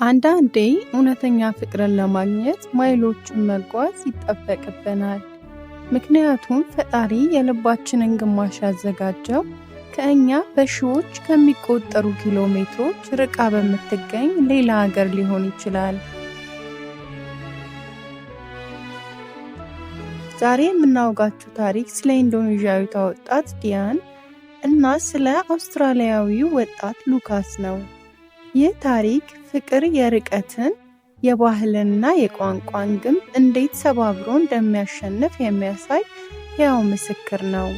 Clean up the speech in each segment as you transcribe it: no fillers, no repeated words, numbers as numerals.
አንዳንዴ እውነተኛ ፍቅርን ለማግኘት ማይሎችን መጓዝ ይጠበቅብናል። ምክንያቱም ፈጣሪ የልባችንን ግማሽ ያዘጋጀው ከእኛ በሺዎች ከሚቆጠሩ ኪሎ ሜትሮች ርቃ በምትገኝ ሌላ ሀገር ሊሆን ይችላል። ዛሬ የምናወጋችሁ ታሪክ ስለ ኢንዶኔዥያዊቷ ወጣት ዲያን እና ስለ አውስትራሊያዊው ወጣት ሉካስ ነው። ይህ ታሪክ ፍቅር የርቀትን፣ የባህልና የቋንቋን ግንብ እንዴት ሰባብሮ እንደሚያሸንፍ የሚያሳይ ሕያው ምስክር ነው።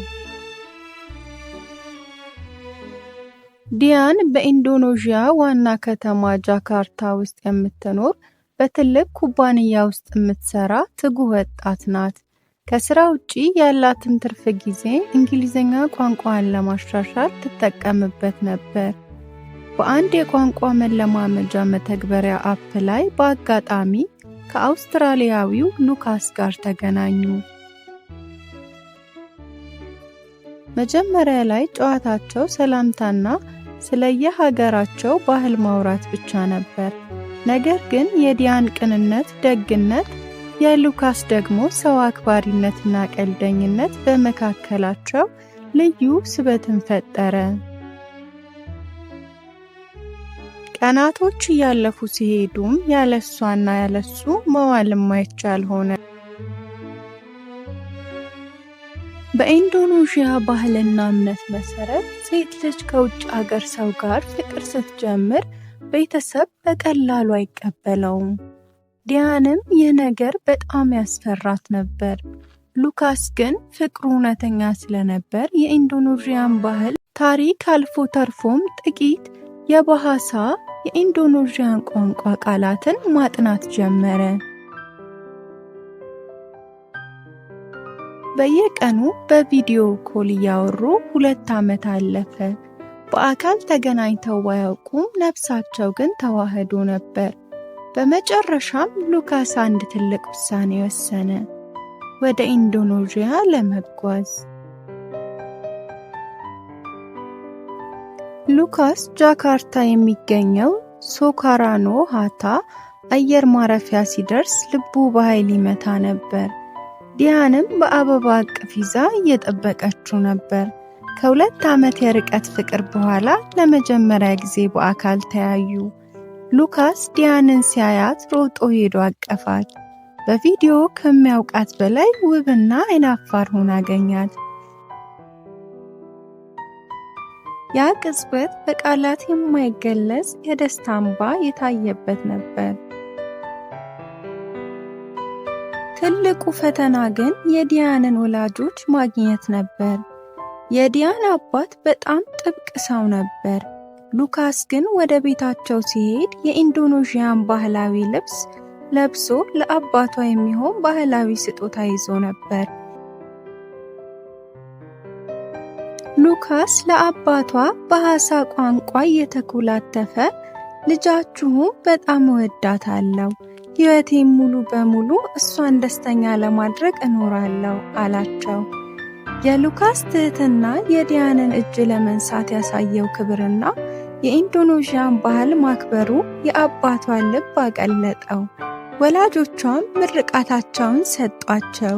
ዲያን በኢንዶኔዥያ ዋና ከተማ ጃካርታ ውስጥ የምትኖር በትልቅ ኩባንያ ውስጥ የምትሰራ ትጉህ ወጣት ናት። ከስራ ውጪ ያላትን ትርፍ ጊዜ እንግሊዝኛ ቋንቋን ለማሻሻል ትጠቀምበት ነበር። በአንድ የቋንቋ መለማመጃ መተግበሪያ አፕ ላይ በአጋጣሚ ከአውስትራሊያዊው ሉካስ ጋር ተገናኙ። መጀመሪያ ላይ ጨዋታቸው ሰላምታና ስለየሀገራቸው ባህል ማውራት ብቻ ነበር። ነገር ግን የዲያን ቅንነት፣ ደግነት፣ የሉካስ ደግሞ ሰው አክባሪነትና ቀልደኝነት በመካከላቸው ልዩ ስበትን ፈጠረ። ቀናቶች እያለፉ ሲሄዱም ያለሷና ያለሱ መዋል የማይቻል ሆነ። በኢንዶኔዥያ ባህልና እምነት መሰረት ሴት ልጅ ከውጭ ሀገር ሰው ጋር ፍቅር ስትጀምር ቤተሰብ በቀላሉ አይቀበለውም። ዲያንም ይህ ነገር በጣም ያስፈራት ነበር። ሉካስ ግን ፍቅሩ እውነተኛ ስለነበር የኢንዶኔዥያን ባህል ታሪክ አልፎ ተርፎም ጥቂት የባሃሳ የኢንዶኔዥያን ቋንቋ ቃላትን ማጥናት ጀመረ። በየቀኑ በቪዲዮ ኮል እያወሩ 2 ዓመት አለፈ። በአካል ተገናኝተው ባያውቁም ነፍሳቸው ግን ተዋህዶ ነበር። በመጨረሻም ሉካስ አንድ ትልቅ ውሳኔ ወሰነ፣ ወደ ኢንዶኔዥያ ለመጓዝ። ሉካስ ጃካርታ የሚገኘው ሶካራኖ ሃታ አየር ማረፊያ ሲደርስ ልቡ በኃይል ይመታ ነበር። ዲያንም በአበባ እቅፍ ይዛ እየጠበቀችው ነበር። ከ2 ዓመት የርቀት ፍቅር በኋላ ለመጀመሪያ ጊዜ በአካል ተያዩ። ሉካስ ዲያንን ሲያያት ሮጦ ሄዶ አቀፋት። በቪዲዮ ከሚያውቃት በላይ ውብና አይናፋር ሆና አገኛት። ያ ቅጽበት በቃላት የማይገለጽ የደስታ እንባ የታየበት ነበር። ትልቁ ፈተና ግን የዲያንን ወላጆች ማግኘት ነበር። የዲያን አባት በጣም ጥብቅ ሰው ነበር። ሉካስ ግን ወደ ቤታቸው ሲሄድ የኢንዶኔዥያን ባህላዊ ልብስ ለብሶ ለአባቷ የሚሆን ባህላዊ ስጦታ ይዞ ነበር። ሉካስ ለአባቷ በሃሳ ቋንቋ እየተኮላተፈ ልጃችሁን በጣም እወዳታለሁ፣ ሕይወቴን ሙሉ በሙሉ እሷን ደስተኛ ለማድረግ እኖራለሁ አላቸው። የሉካስ ትህትና የዲያንን እጅ ለመንሳት ያሳየው ክብርና የኢንዶኔዥያን ባህል ማክበሩ የአባቷን ልብ አቀለጠው። ወላጆቿም ምርቃታቸውን ሰጧቸው።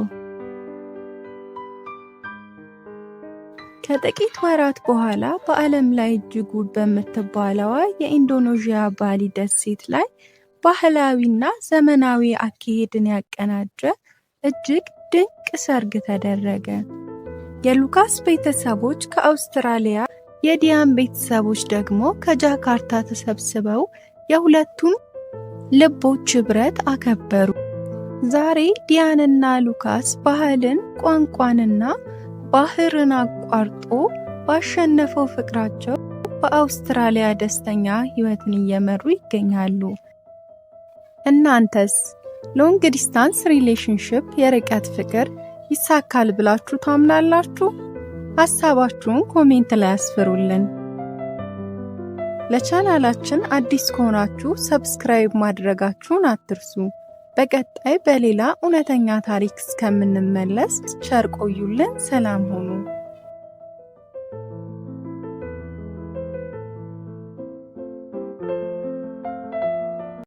ከጥቂት ወራት በኋላ በዓለም ላይ እጅግ ውብ በምትባለዋ የኢንዶኔዥያ ባሊ ደሴት ላይ ባህላዊና ዘመናዊ አካሄድን ያቀናጀ እጅግ ድንቅ ሰርግ ተደረገ። የሉካስ ቤተሰቦች ከአውስትራሊያ፣ የዲያን ቤተሰቦች ደግሞ ከጃካርታ ተሰብስበው የሁለቱን ልቦች ኅብረት አከበሩ። ዛሬ ዲያንና ሉካስ ባህልን፣ ቋንቋንና ባህርን አቋርጦ ባሸነፈው ፍቅራቸው በአውስትራሊያ ደስተኛ ሕይወትን እየመሩ ይገኛሉ። እናንተስ ሎንግ ዲስታንስ ሪሌሽንሺፕ የርቀት ፍቅር ይሳካል ብላችሁ ታምናላችሁ? ሐሳባችሁን ኮሜንት ላይ አስፍሩልን። ለቻናላችን አዲስ ከሆናችሁ ሰብስክራይብ ማድረጋችሁን አትርሱ። በቀጣይ በሌላ እውነተኛ ታሪክ እስከምንመለስ ቸር ቆዩልን። ሰላም ሁኑ።